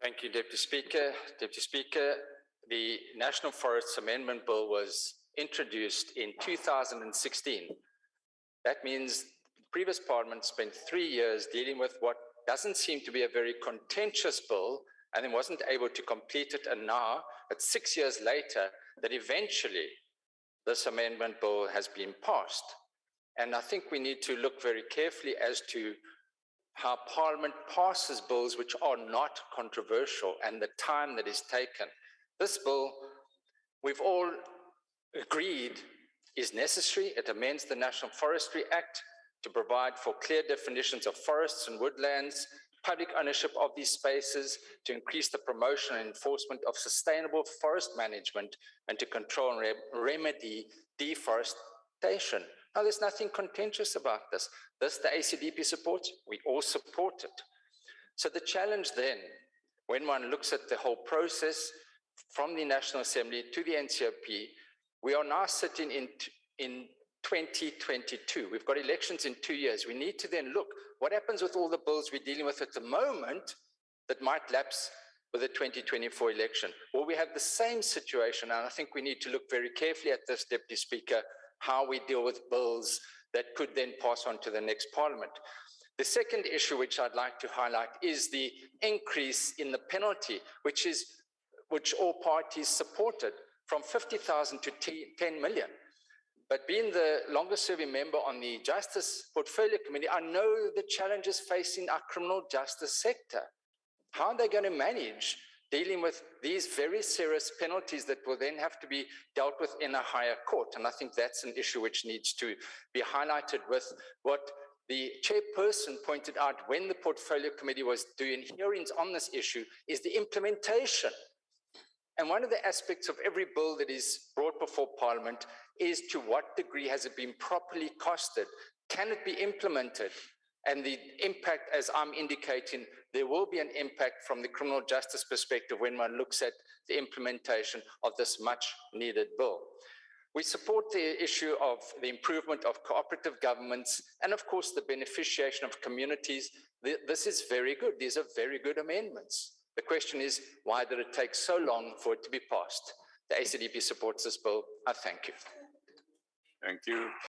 Thank you, Deputy Speaker. Deputy Speaker, the National Forests Amendment Bill was introduced in 2016. That means the previous Parliament spent 3 years dealing with what doesn't seem to be a very contentious bill and then wasn't able to complete it. And now, it's 6 years later, that eventually this amendment bill has been passed. And I think we need to look very carefully as to how Parliament passes bills which are not controversial and the time that is taken. This bill, we've all agreed, is necessary. It amends the National Forestry Act to provide for clear definitions of forests and woodlands, public ownership of these spaces, to increase the promotion and enforcement of sustainable forest management, and to control and remedy deforestation. Now, there's nothing contentious about this. This, the ACDP supports, we all support it. So the challenge then, when one looks at the whole process from the National Assembly to the NCOP, we are now sitting in 2022. We've got elections in 2 years. We need to then look, what happens with all the bills we're dealing with at the moment that might lapse with the 2024 election? Well, we have the same situation, and I think we need to look very carefully at this, Deputy Speaker, how we deal with bills that could then pass on to the next Parliament. The second issue which I'd like to highlight is the increase in the penalty, which all parties supported, from 50,000 to 10 million. But being the longest serving member on the Justice Portfolio Committee, I know the challenges facing our criminal justice sector. How are they going to manage dealing with these very serious penalties that will then have to be dealt with in a higher court? And I think that's an issue which needs to be highlighted with what the chairperson pointed out when the Portfolio Committee was doing hearings on this issue, is the implementation. And one of the aspects of every bill that is brought before Parliament is to what degree has it been properly costed? Can it be implemented? And the impact, as I'm indicating, there will be an impact from the criminal justice perspective when one looks at the implementation of this much needed bill. We support the issue of the improvement of cooperative governments and, of course, the beneficiation of communities. This is very good. These are very good amendments. The question is, why did it take so long for it to be passed? The ACDP supports this bill. I thank you. Thank you.